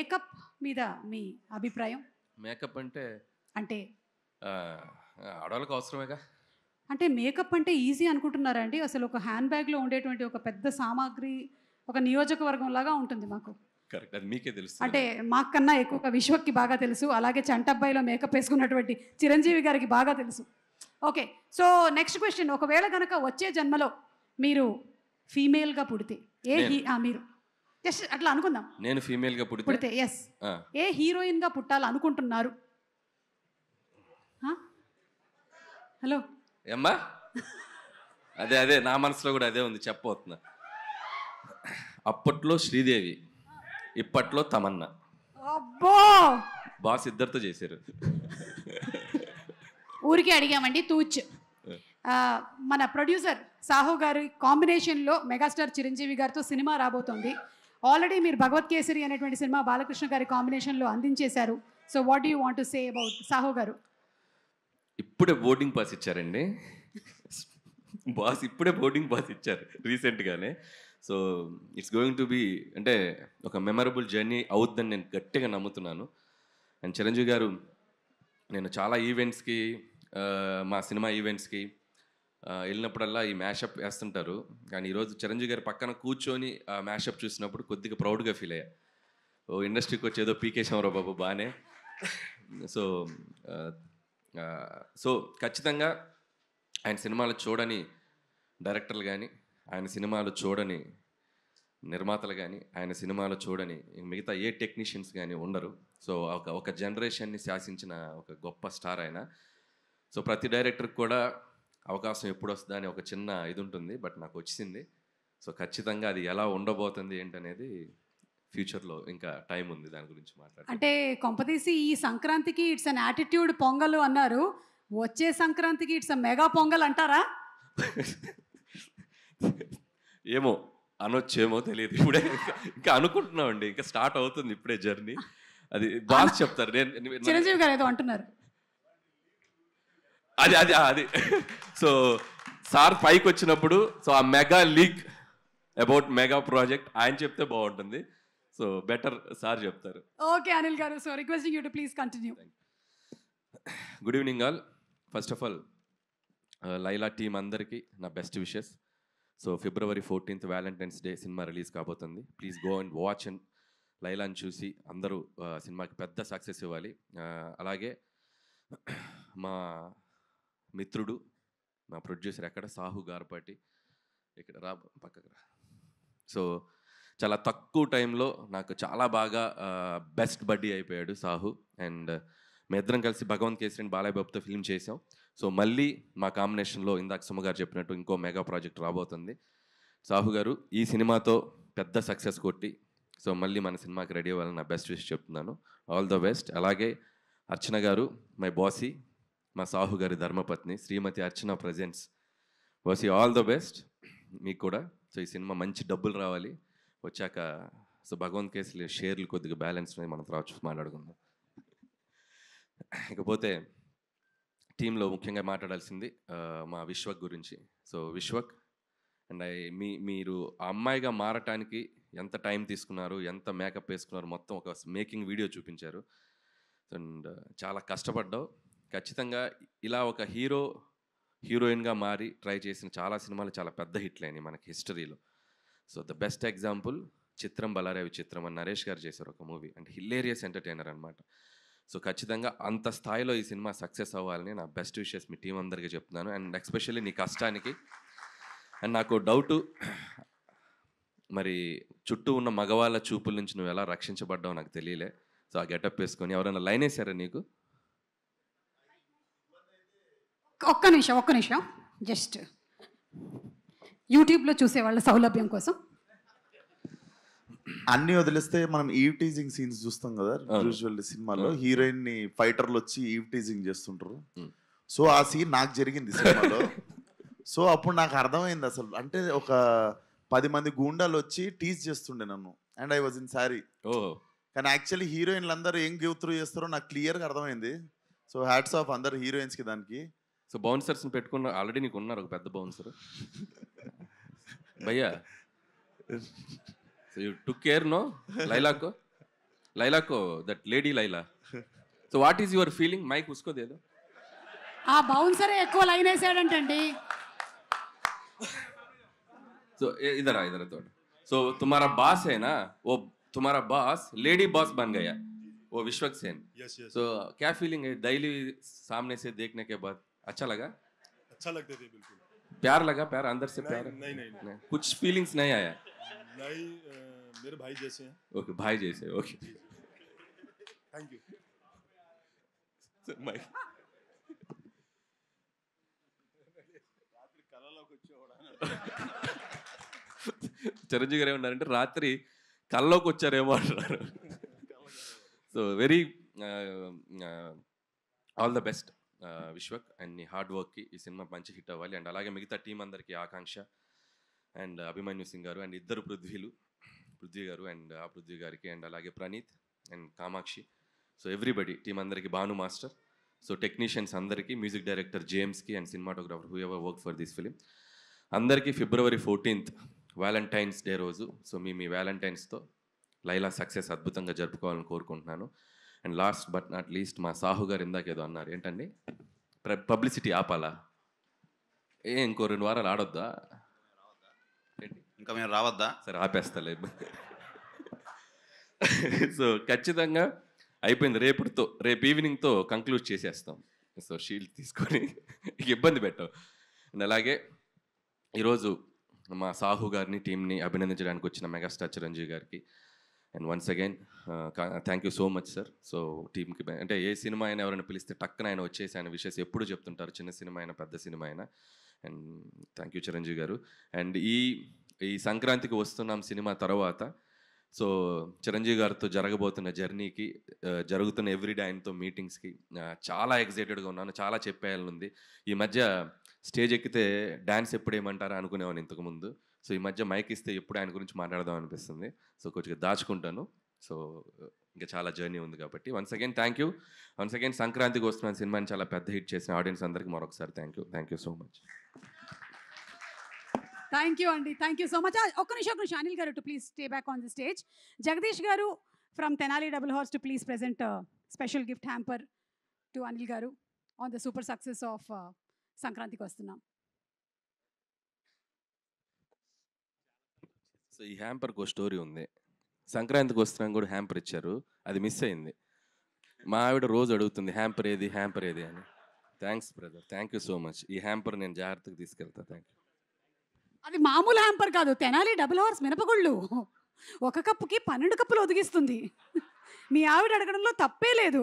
Makeup మీద మీ అభిప్రాయం? Makeup అంటే అంటే ఆడవాళ్ళకి అవసరమేగా. అంటే మేకప్ అంటే ఈజీ అనుకుంటున్నారా అండి? అసలు ఒక హ్యాండ్ బ్యాగ్‌లో ఉండేటువంటి ఒక పెద్ద సామాగ్రి ఒక నియోజకవర్గం లాగా ఉంటుంది మాకు. కరెక్ట్. అది మీకే తెలుసు. అంటే మాకన్నా ఎక్కువగా విశ్వక్‌కి బాగా తెలుసు. అలాగే చంటబ్బాయిలో మేకప్ వేసుకున్నటువంటి చిరంజీవి గారికి బాగా తెలుసు. ఓకే. సో నెక్స్ట్ క్వెషన్, ఒకవేళ గనక వచ్చే జన్మలో మీరు ఫీమేల్‌గా పుడితే మీరు జస్ట్ అట్లా అనుకుందాం. నేను ఫీమేల్‌గా పుడితే యెస్. ఏ హీరోయిన్‌గా పుట్టాలనుకుంటున్నారు? హలో ఏమ్మా, అదే నా మనసులో కూడా అదే ఉంది, చెప్పబోతున్నా. అప్పట్లో శ్రీదేవి, ఇప్పట్లో తమన్నా. అబ్బో, బాస్ ఇద్దరితో చేశారు. ఊరికే అడిగామండి తూచ్. మన ప్రొడ్యూసర్ సాహు గారి కాంబినేషన్లో మెగాస్టార్ చిరంజీవి గారితో సినిమా రాబోతోంది. ఆల్రెడీ మీరు భగవత్ కేసరి అనేటువంటి సినిమా బాలకృష్ణ గారి కాంబినేషన్లో అందించేశారు. So what you want to say about Sahu garu? ఇప్పుడే బోర్డింగ్ పాస్ ఇచ్చారండి బాస్, ఇప్పుడే బోర్డింగ్ పాస్ ఇచ్చారు రీసెంట్గానే. So it's going to be అంటే ఒక మెమరబుల్ జర్నీ అవుద్దని నేను గట్టిగా నమ్ముతున్నాను. అండ్ చిరంజీవి గారు, నేను చాలా ఈవెంట్స్కి, మా సినిమా ఈవెంట్స్కి వెళ్ళినప్పుడల్లా ఈ మ్యాషప్ వేస్తుంటారు. కానీ ఈరోజు చిరంజీవి గారి పక్కన కూర్చొని ఆ మ్యాషప్ చూసినప్పుడు కొద్దిగా ప్రౌడ్గా ఫీల్ అయ్యా. ఓ ఇండస్ట్రీకి వచ్చేదో పీకేశ్వరరావు బాబు బాగానే. సో ఖచ్చితంగా ఆయన సినిమాలు చూడని డైరెక్టర్లు కానీ, ఆయన సినిమాలు చూడని నిర్మాతలు కానీ, ఆయన సినిమాలు చూడని మిగతా ఏ టెక్నీషియన్స్ కానీ ఉండరు. సో ఒక జనరేషన్ని శాసించిన ఒక గొప్ప స్టార్ ఆయన. సో ప్రతి డైరెక్టర్కి కూడా అవకాశం ఎప్పుడు వస్తుందా అని ఒక చిన్న ఇది ఉంటుంది, బట్ నాకు వచ్చింది. సో ఖచ్చితంగా అది ఎలా ఉండబోతుంది ఏంటనేది ఫ్యూచర్లో ఇంకా టైం ఉంది దాని గురించి మాట్లాడాలి. అంటే కొంపదీసి ఈ సంక్రాంతికి ఇట్స్ అన్ యాటిట్యూడ్ పొంగల్ అన్నారు, వచ్చే సంక్రాంతికి ఇట్స్ మెగా పొంగల్ అంటారా? ఏమో అనొచ్చేమో తెలియదు, ఇప్పుడే ఇంకా అనుకుంటున్నామండి, ఇంకా స్టార్ట్ అవుతుంది ఇప్పుడే జర్నీ. అది బాస్ చెప్తారు. చిరంజీవి గారు ఏదో అంటున్నారు. అది సో సార్ పైకి వచ్చినప్పుడు సో ఆ mega leak about mega project ఆయన చెప్తే బాగుంటుంది. సో బెటర్ సార్ చెప్తారు. Okay Anil garu, so requesting you to please continue. Good evening all. First of all Laila team అందరికీ నా best wishes. So February 14th Valentine's day cinema release కాబోతుంది. Please go and watch and లైలాని చూసి అందరూ సినిమాకి పెద్ద success ఇవ్వాలి. అలాగే మా మిత్రుడు, మా ప్రొడ్యూసర్ ఎక్కడ, సాహు గార్పాటి, ఇక్కడ రా పక్కకు రా. సో చాలా తక్కువ టైంలో నాకు చాలా బాగా బెస్ట్ బడ్డీ అయిపోయాడు సాహు. అండ్ మీ ఇద్దరం కలిసి భగవంత్ కేసరి బాలయ్య బాబుతో ఫిల్మ్ చేసాం. సో మళ్ళీ మా కాంబినేషన్లో ఇందాక సుమ గారు చెప్పినట్టు ఇంకో మెగా ప్రాజెక్ట్ రాబోతుంది. సాహు గారు ఈ సినిమాతో పెద్ద సక్సెస్ కొట్టి సో మళ్ళీ మన సినిమాకి రెడీ అవ్వాలని నా బెస్ట్ విష్ చెప్తున్నాను. All the best. అలాగే అర్చన గారు, మై బాసీ, మా సాహు గారి ధర్మపత్ని Shrimati Archana presents. Bossy all the best మీకు కూడా. సో ఈ సినిమా మంచి డబ్బులు రావాలి వచ్చాక. సో భగవంత్ కేసులు షేర్లు కొద్దిగా బ్యాలెన్స్ మనం తర్వాత మాట్లాడుకుందాం. ఇకపోతే టీంలో ముఖ్యంగా మాట్లాడాల్సింది మా విశ్వక్ గురించి. సో విశ్వక్ అండ్ మీరు ఆ అమ్మాయిగా మారటానికి ఎంత టైం తీసుకున్నారు, ఎంత మేకప్ వేసుకున్నారు, మొత్తం ఒక మేకింగ్ వీడియో చూపించారు. అండ్ చాలా కష్టపడ్డావు. ఖచ్చితంగా ఇలా ఒక హీరోయిన్గా మారి ట్రై చేసిన చాలా సినిమాలు చాలా పెద్ద హిట్లు అయినాయి మనకి హిస్టరీలో. సో ద బెస్ట్ ఎగ్జాంపుల్ చిత్రం బలారే విచిత్రం అని నరేష్ గారు చేశారు ఒక మూవీ. అండ్ హిలేరియస్ ఎంటర్టైనర్ అనమాట. సో ఖచ్చితంగా అంత స్థాయిలో ఈ సినిమా సక్సెస్ అవ్వాలని నా బెస్ట్ విషెస్ మీ టీం అందరికీ చెప్తున్నాను. అండ్ ఎస్పెషల్లీ నీ కష్టానికి. అండ్ నాకు డౌటు, మరి చుట్టూ ఉన్న మగవాళ్ళ చూపుల నుంచి నువ్వు ఎలా రక్షించబడ్డావు నాకు తెలియలే. సో ఆ గెటప్ వేసుకొని ఎవరైనా లైన్ వేసారా నీకు? ఒక్క నిమిషం జస్ట్ యూట్యూబ్లో చూసే వాళ్ళ సౌలభ్యం కోసం. అన్ని వదిలేస్తే మనం ఈవ్ టీజింగ్ సీన్స్ చూస్తాం కదా యూజువల్ సినిమాలో. హీరోయిన్ ని ఫైటర్లు వచ్చి ఈవ్ టీజింగ్ చేస్తుంటారు. సో ఆ సీన్ నాకు జరిగింది సినిమాలో. సో అప్పుడు నాకు అర్థమైంది అసలు, అంటే ఒక 10 మంది గూండాలు వచ్చి టీజ్ చేస్తుండే నన్ను. And I was in sorry. కానీ యాక్చువల్లీ హీరోయిన్లు అందరూ ఏం గివ్ త్రూ చేస్తారో నాకు క్లియర్గా అర్థమైంది. సో హ్యాట్స్ ఆఫ్ అందరు హీరోయిన్స్కి దానికి. సో బౌన్సర్స్ని పెట్టుకున్న ఆల్రెడీ నీకు ఉన్నారు ఒక పెద్ద బౌన్సర్ భయ్యా. So you took care no లైలాకు? लैला को that lady Laila so what is your feeling mic ఉస్కో దేదో ఆ బౌన్సరే ఎక్కువ లైన్ వేసాడంటండి. సో इधर आ इधर थोड़ा सो तुम्हारा बॉस है ना वो तुम्हारा बॉस लेडी बॉस बन गया वो विश्वक सेन. यस यस सो क्या फीलिंग है डेली सामने से देखने के बाद अच्छा लगा अच्छा लगते थे बिल्कुल. प्यार लगा प्यार अंदर से प्यार नहीं नहीं नहीं, नहीं, कुछ फीलिंग्स नहीं आया नहीं मेरे भाई जैसे हैं. ओके भाई जैसे okay thank you. Mic Chiranjeevi garu ఏమన్నారంటే రాత్రి కల్లోకి వచ్చారేమో అంటున్నారు. So very all the best Vishwak and నీ హార్డ్ వర్క్కి ఈ సినిమా మంచి హిట్ అవ్వాలి. అండ్ అలాగే మిగతా టీం అందరికీ ఆకాంక్ష అండ్ అభిమన్యు సింగ్ గారు అండ్ ఇద్దరు పృథ్వీ గారు అండ్ ఆ పృథ్వీ గారికి అండ్ అలాగే Praneeth and Kamakshi. So everybody team అందరికీ భాను మాస్టర్. సో టెక్నీషియన్స్ అందరికీ మ్యూజిక్ డైరెక్టర్ జేమ్స్కి and cinematographer whoever work for this film అందరికీ February 14th వ్యాలంటైన్స్ డే రోజు. సో మీ వ్యాలంటైన్స్తో లైలా సక్సెస్ అద్భుతంగా జరుపుకోవాలని కోరుకుంటున్నాను. And last but not least మా సాహు గారు ఇందాక ఏదో అన్నారు ఏంటండి పబ్లిసిటీ ఆపాలా ఇంకో 2 వారాలు ఆడొద్దా ఇంకా మేము రావద్దా? సరే ఆపేస్తలే. సో ఖచ్చితంగా అయిపోయింది. రేపు ఈవినింగ్తో కంక్లూడ్ చేసేస్తాం. సో షీల్డ్ తీసుకొని ఇబ్బంది పెట్టాం. అండ్ అలాగే ఈరోజు మా సాహు గారిని టీంని అభినందించడానికి వచ్చిన మెగాస్టార్ చిరంజీవి గారికి and once again thank you so much sir. So టీంకి అంటే ఏ సినిమా అయినా ఎవరైనా పిలిస్తే టక్కున ఆయన వచ్చేసి ఆయన విషయస్ ఎప్పుడు చెప్తుంటారు, చిన్న సినిమా అయినా పెద్ద సినిమా అయినా. అండ్ థ్యాంక్ యూ చిరంజీవి గారు. అండ్ ఈ సంక్రాంతికి వస్తున్నాం సినిమా తర్వాత సో చిరంజీవి గారితో జరగబోతున్న జర్నీకి జరుగుతున్న ఎవ్రీడే ఆయనతో మీటింగ్స్కి చాలా ఎక్సైటెడ్గా ఉన్నాను. చాలా చెప్పేయాలనుంది. ఈ మధ్య స్టేజ్ ఎక్కితే డ్యాన్స్ ఎప్పుడు ఏమంటారా అనుకునేవాను ఇంతకుముందు. సో ఈ మధ్య మైక్ ఇస్తే ఎప్పుడు ఆయన గురించి మాట్లాడదాం అనిపిస్తుంది. సో కొంచెం దాచుకుంటాను. సో ఇంకా చాలా జర్నీ ఉంది కాబట్టి once again thank you. Once again సంక్రాంతికి వస్తున్న సినిమాని చాలా పెద్ద హిట్ చేసిన ఆడియన్స్ అందరికీ మరొకసారి thank you so much. Thank you అండి, థ్యాంక్ యూ సో మచ్. ఒక్క నిమిషం Anil garu to please stay back on the stage. Jagadish garu from Tenali Double Horse to please present special gift hamper to Anil garu on the super success of సంక్రాంతికి వస్తున్నాం. So ఈ హ్యాంపర్కి ఒక story ఉంది. సంక్రాంతికి వస్తున్నాం కూడా హ్యాంపర్ ఇచ్చారు, అది మిస్ అయింది. మా ఆవిడ రోజు అడుగుతుంది హ్యాంపర్ ఏది అని. Thanks brother, thank you so much. ఈ హ్యాంపర్ నేను జాగ్రత్తగా తీసుకెళ్తా. Thank you. అది మామూలు హ్యాంపర్ కాదు, తెనాలి డబుల్ హార్స్ మినపగుళ్ళు. ఒక కప్పుకి 12 కప్పులు ఒదిగిస్తుంది. మీ ఆవిడ అడగడంలో తప్పే లేదు.